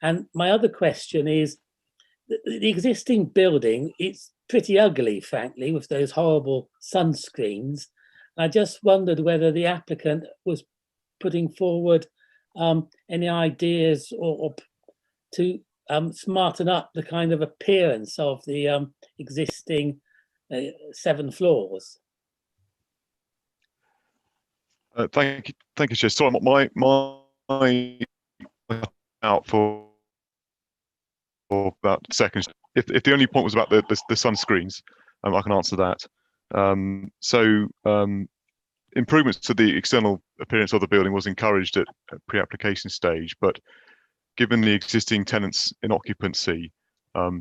And my other question is, the existing building, it's pretty ugly, frankly, with those horrible sunscreens. I just wondered whether the applicant was putting forward any ideas or to smarten up the kind of appearance of the existing 7 floors. Thank you, Chair. Sorry, my out for about seconds. If the only point was about the sunscreens, I can answer that. Improvements to the external appearance of the building was encouraged at pre-application stage, but given the existing tenants in occupancy,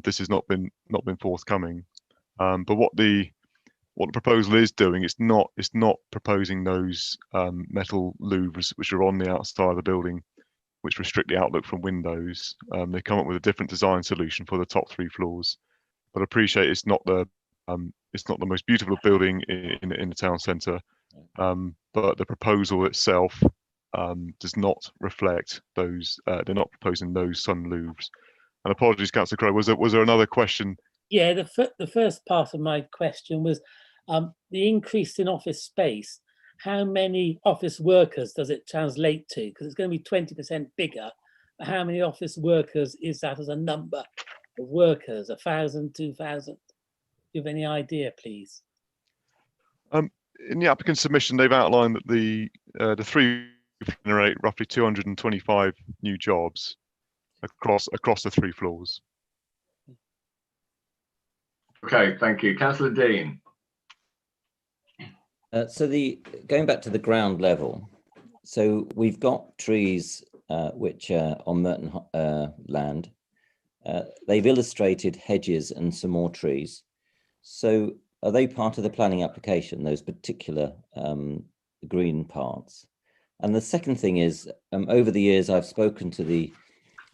this has not been forthcoming. But what the proposal is doing, it's not proposing those metal louvres which are on the outside of the building, which restrict the outlook from windows. They come up with a different design solution for the top 3 floors. But I appreciate it's not the most beautiful building in the town centre, but the proposal itself does not reflect those. They're not proposing those sun louvres. And apologies, Councillor Crowe. Was there another question? Yeah, the first part of my question was the increase in office space. How many office workers does it translate to? Because it's going to be 20% bigger. But how many office workers is that as a number of workers? 1,000, 2,000? Do you have any idea, please? In the applicant submission, they've outlined that the 3 generate roughly 225 new jobs across the 3 floors. Okay, thank you. Councillor Dean. So going back to the ground level, so we've got trees which are on Merton land. They've illustrated hedges and some more trees. So are they part of the planning application, those particular green parts? And the second thing is, over the years, I've spoken to the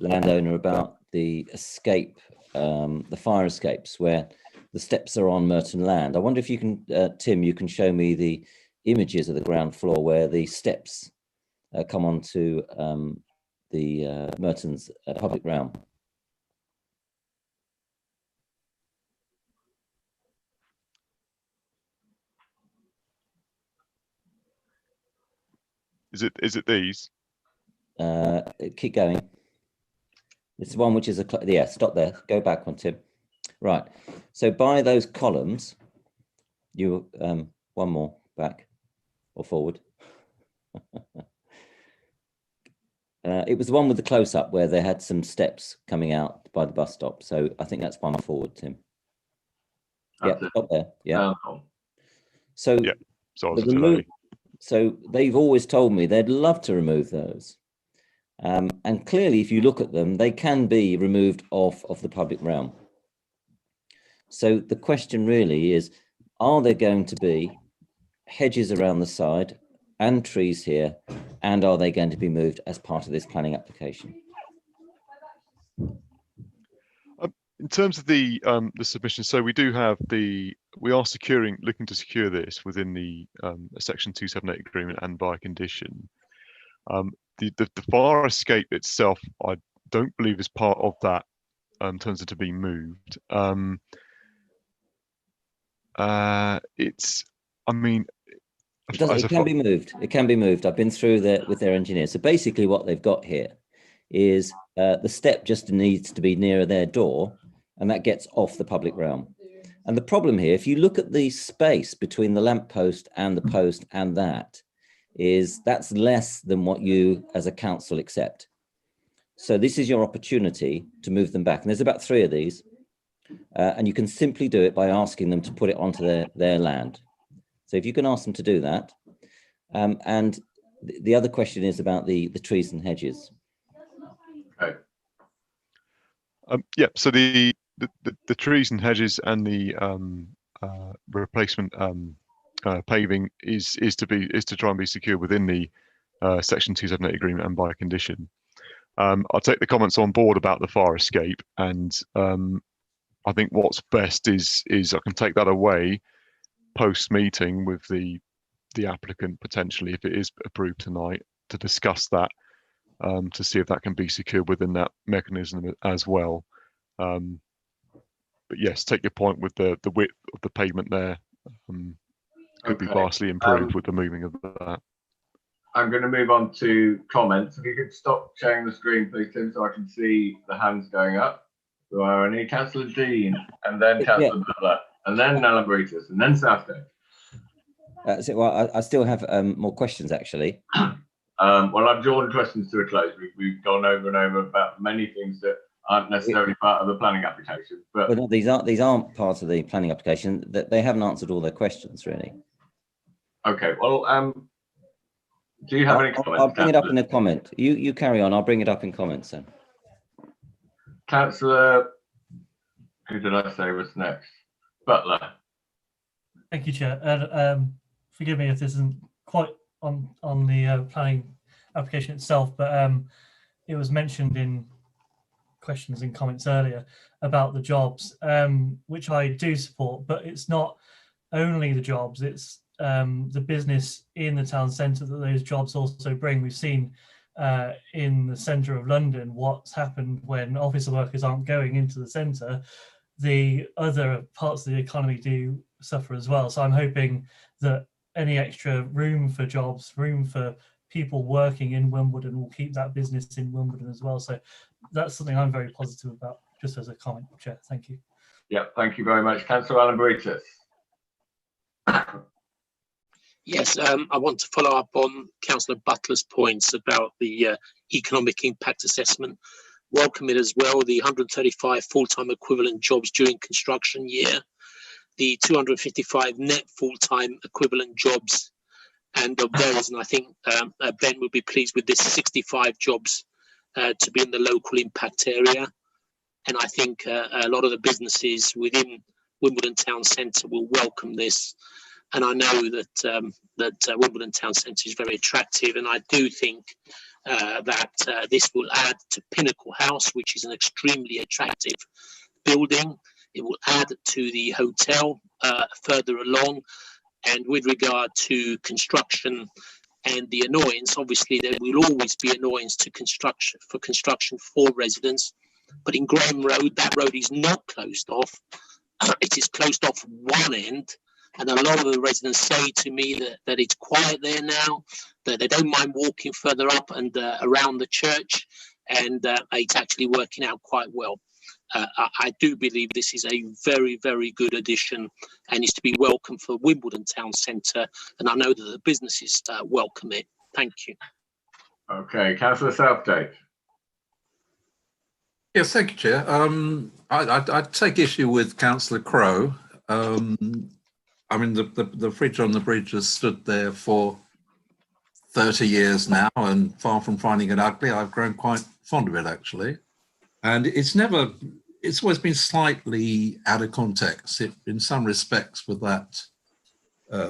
landowner about the escape the fire escapes where the steps are on Merton land. I wonder if you can, Tim, you can show me the images of the ground floor where the steps come onto the Merton's public realm. Is it these? Keep going. It's the one which is yeah, stop there. Go back one, Tim. Right. So by those columns, you one more back or forward. It was the one with the close-up where they had some steps coming out by the bus stop. So I think that's one forward, Tim. Yeah, stop there. Yeah. So yeah, so they've always told me they'd love to remove those. And clearly, if you look at them, they can be removed off of the public realm. So the question really is, are there going to be hedges around the side and trees here, and are they going to be moved as part of this planning application? In terms of the submission, so we are looking to secure this within the Section 278 agreement and by condition. The fire escape itself, I don't believe is part of that in terms of to be moved. It can be moved. It can be moved. I've been through that with their engineers. So basically what they've got here is the step just needs to be nearer their door, and that gets off the public realm. And the problem here, if you look at the space between the lamppost and the post and that's less than what you as a council accept. So this is your opportunity to move them back. And there's about 3 of these. And you can simply do it by asking them to put it onto their land. So if you can ask them to do that. And the other question is about the trees and hedges. Okay. Yeah, so the trees and hedges and the replacement paving is to try and be secure within the Section 278 agreement and by condition. I'll take the comments on board about the fire escape, and I think what's best is I can take that away post meeting with the applicant potentially, if it is approved tonight, to discuss that, to see if that can be secured within that mechanism as well. But yes, take your point with the width of the pavement there. Could be vastly improved with the moving of that. I'm going to move on to comments. If you could stop sharing the screen, please, Tim, so I can see the hands going up. So I need Councillor Dean, and then Councillor Butler, and then Alan Bretus, and then Southgate. Well, I still have more questions, actually. Well, I've drawn questions to a close. We've gone over and over about many things that aren't necessarily part of the planning application. But no, these aren't part of the planning application. That they haven't answered all their questions, really. Okay. Well, do you have any comments? I'll bring it up in a comment. You carry on. I'll bring it up in comments then. Councillor, who did I say was next? Butler. Thank you, Chair. And forgive me if this isn't quite on the planning application itself, but it was mentioned in questions and comments earlier about the jobs, which I do support, but it's not only the jobs, it's the business in the town centre that those jobs also bring. We've seen in the centre of London what's happened when office workers aren't going into the centre. The other parts of the economy do suffer as well. So I'm hoping that any extra room for jobs, room for people working in Wimbledon will keep that business in Wimbledon as well. So that's something I'm very positive about, just as a comment, Chair. Thank you. Yeah, thank you very much. Councillor Alan Bretus. Yes, I want to follow up on Councillor Butler's points about the economic impact assessment. Welcome it as well, the 135 full-time equivalent jobs during construction year, the 255 net full-time equivalent jobs, and of those, and I think Ben will be pleased with this, 65 jobs to be in the local impact area. And I think a lot of the businesses within Wimbledon Town Centre will welcome this. And I know that Wimbledon Town Centre is very attractive, and I do think that this will add to Pinnacle House, which is an extremely attractive building. It will add to the hotel further along. And with regard to construction and the annoyance, obviously there will always be annoyance to construction for residents. But in Graham Road, that road is not closed off. It is closed off one end. And a lot of the residents say to me that it's quiet there now, that they don't mind walking further up and around the church. And it's actually working out quite well. I do believe this is a very, very good addition and is to be welcomed for Wimbledon Town Centre. And I know that the businesses welcome it. Thank you. Okay, Councillor Southgate. Yes, thank you, Chair. I'd take issue with Councillor Crowe. I mean, the fridge on the bridge has stood there for 30 years now, and far from finding it ugly, I've grown quite fond of it, actually. And it's always been slightly out of context. In some respects, with that,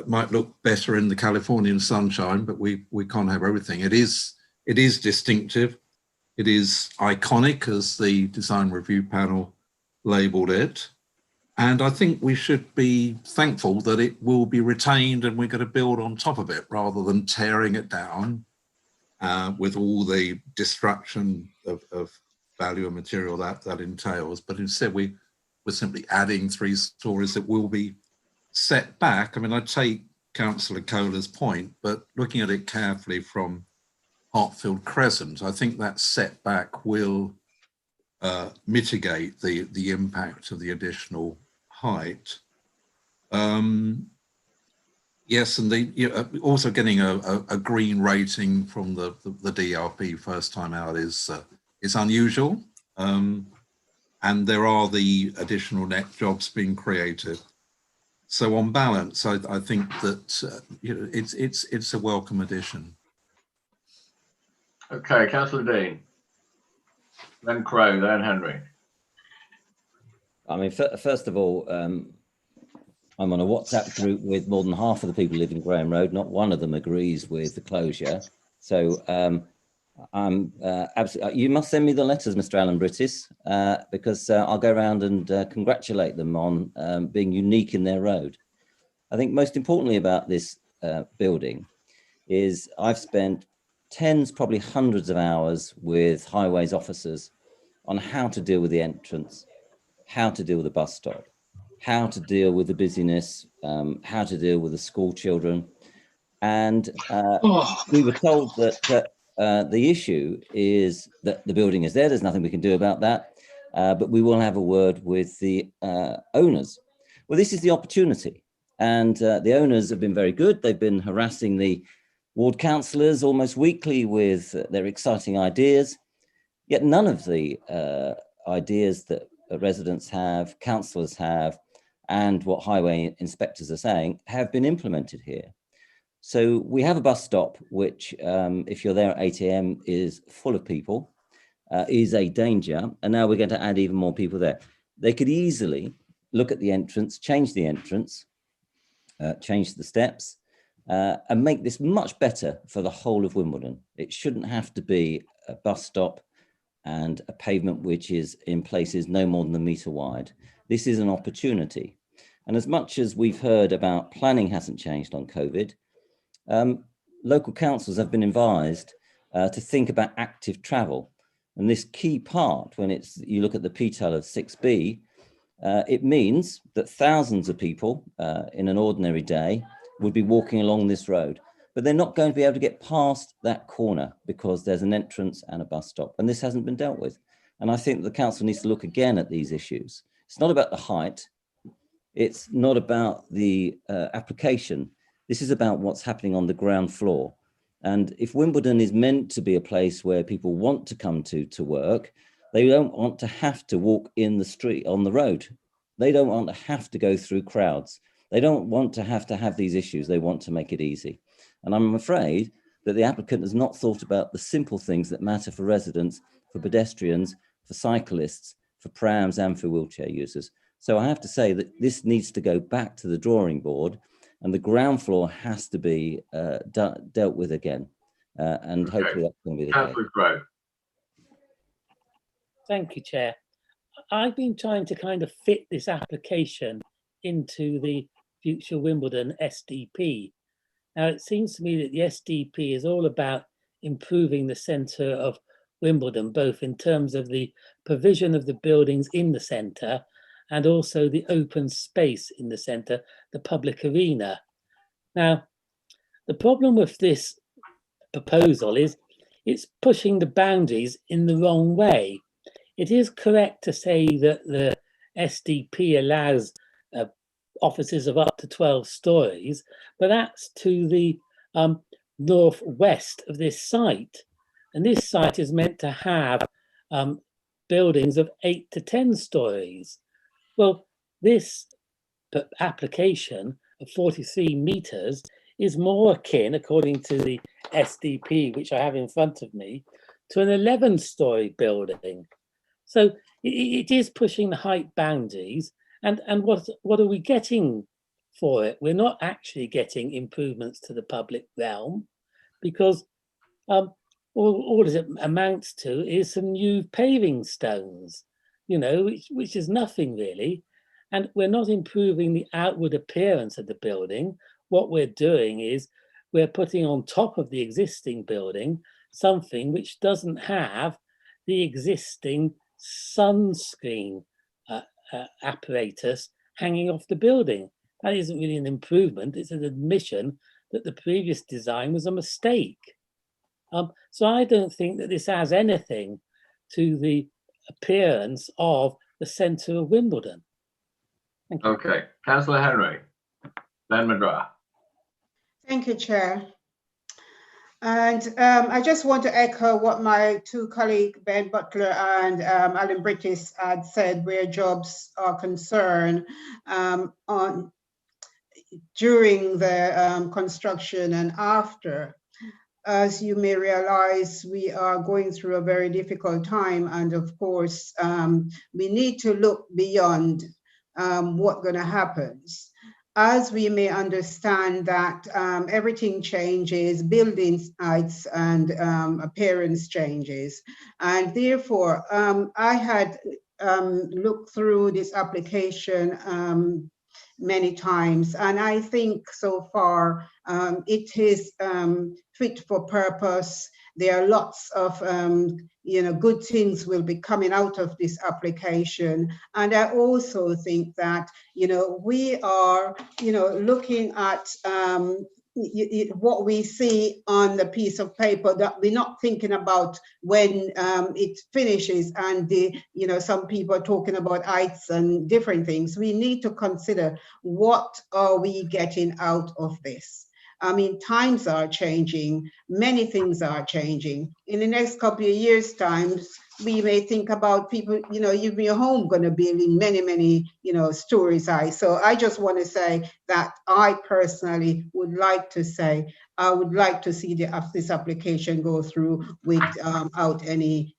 might look better in the Californian sunshine, but we can't have everything. It is distinctive. It is iconic, as the design review panel labelled it. And I think we should be thankful that it will be retained and we're going to build on top of it rather than tearing it down with all the destruction of value and material that entails. But instead we're simply adding 3 stories that will be set back. I mean, I take Councillor Kohler's point, but looking at it carefully from Hartfield Crescent, I think that setback will mitigate the impact of the additional height. Yes, and also getting a green rating from the DRP first time out is unusual, and there are the additional net jobs being created. So on balance, I think that it's a welcome addition. Okay, Councillor Dean, then Crowe, then Henry. I mean, first of all, I'm on a WhatsApp group with more than half of the people who live in Graham Road. Not one of them agrees with the closure. So I'm absolutely. You must send me the letters, Mr. Alan Brittis, because I'll go around and congratulate them on being unique in their road. I think most importantly about this building is I've spent tens, probably hundreds of hours with highways officers on how to deal with the entrance, how to deal with the bus stop, how to deal with the busyness, how to deal with the school children. And we were told that the issue is that the building is there. There's nothing we can do about that, but we will have a word with the owners. Well, this is the opportunity. And the owners have been very good. They've been harassing the ward councillors almost weekly with their exciting ideas. Yet none of the ideas that residents have, councillors have, and what highway inspectors are saying have been implemented here. So we have a bus stop, which if you're there at 8 AM is full of people, is a danger. And now we're going to add even more people there. They could easily look at the entrance, change the entrance, change the steps, and make this much better for the whole of Wimbledon. It shouldn't have to be a bus stop and a pavement which is in places no more than a metre wide. This is an opportunity. And as much as we've heard about planning hasn't changed on COVID, local councils have been advised to think about active travel. And this key part, when you look at the PTAL of 6B, it means that thousands of people in an ordinary day would be walking along this road, but they're not going to be able to get past that corner because there's an entrance and a bus stop, and this hasn't been dealt with. And I think the council needs to look again at these issues. It's not about the height. It's not about the application. This is about what's happening on the ground floor. And if Wimbledon is meant to be a place where people want to come to work, they don't want to have to walk in the street, on the road. They don't want to have to go through crowds. They don't want to have these issues. They want to make it easy. And I'm afraid that the applicant has not thought about the simple things that matter for residents, for pedestrians, for cyclists, for prams and for wheelchair users. So I have to say that this needs to go back to the drawing board, and the ground floor has to be dealt with again. And hopefully that's going to be the case. Grow. Thank you, Chair. I've been trying to kind of fit this application into the future Wimbledon SDP. Now, it seems to me that the SDP is all about improving the centre of Wimbledon, both in terms of the provision of the buildings in the centre and also the open space in the centre, the public arena. Now, the problem with this proposal is it's pushing the boundaries in the wrong way. It is correct to say that the SDP allows offices of up to 12 stories, but that's to the northwest of this site. And this site is meant to have buildings of 8 to 10 stories. Well, this application of 43 meters is more akin, according to the SDP, which I have in front of me, to an 11-story building. So it is pushing the height boundaries. And what are we getting for it? We're not actually getting improvements to the public realm, because all it amounts to is some new paving stones, you know, which is nothing really. And we're not improving the outward appearance of the building. What we're doing is we're putting on top of the existing building something which doesn't have the existing sunscreen apparatus hanging off the building. That isn't really an improvement. It's an admission that the previous design was a mistake. So I don't think that this adds anything to the appearance of the centre of Wimbledon. Thank you. Okay, Councillor Henry, then McGrath. Thank you, Chair. And I just want to echo what my two colleagues, Ben Butler and Alan Brittis, had said where jobs are concerned during the construction and after. As you may realize, we are going through a very difficult time. And of course, we need to look beyond what's going to happen. As we may understand that everything changes, building heights and appearance changes. And therefore, I had looked through this application many times, and I think so far it is fit for purpose. There are lots of good things will be coming out of this application. And I also think that, we are, looking at what we see on the piece of paper, that we're not thinking about when it finishes. And some people are talking about heights and different things. We need to consider, what are we getting out of this? I mean, times are changing, many things are changing. In the next couple of years' time, we may think about people, your home going to be in many, stories high. So I just want to say that I personally would like to say, I would like to see this application go through without any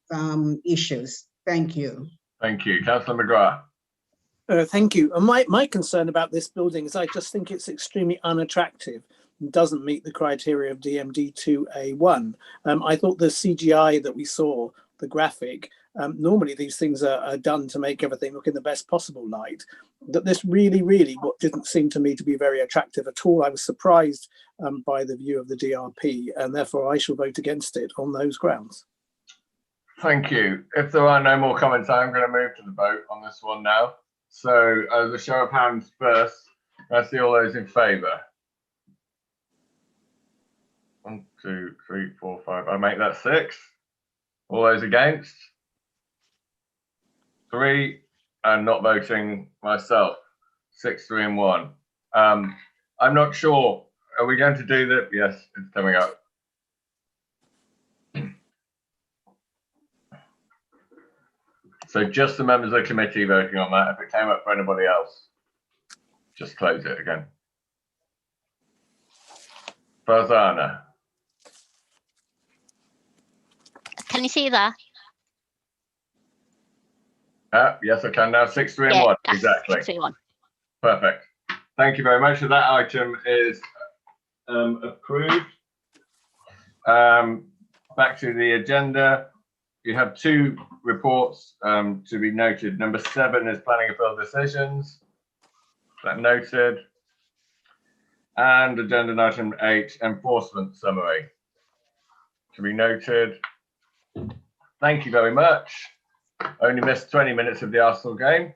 issues. Thank you. Thank you. Councillor McGrath. Thank you. And my concern about this building is I just think it's extremely unattractive. Doesn't meet the criteria of DMD2A1. I thought the CGI that we saw, the graphic, normally these things are done to make everything look in the best possible light. That this really what didn't seem to me to be very attractive at all. I was surprised by the view of the DRP, and therefore I shall vote against it on those grounds. Thank you. If there are no more comments, I'm going to move to the vote on this one now. So as a show of hands first, I see all those in favour. 1, 2, 3, 4, 5. I make that 6. All those against? 3. And not voting myself. 6, 3, and 1. I'm not sure. Are we going to do that? Yes, it's coming up. So just the members of the committee voting on that. If it came up for anybody else, just close it again. Farzana. Can you see that? Yes, I can now. 6, 3, and 1. Exactly. 6, 3, 1. Perfect. Thank you very much. So that item is approved. Back to the agenda. you have two reports to be noted. Number 7 is planning and field decisions. That noted. And agenda item 8, enforcement summary, to be noted. Thank you very much. Only missed 20 minutes of the Arsenal game.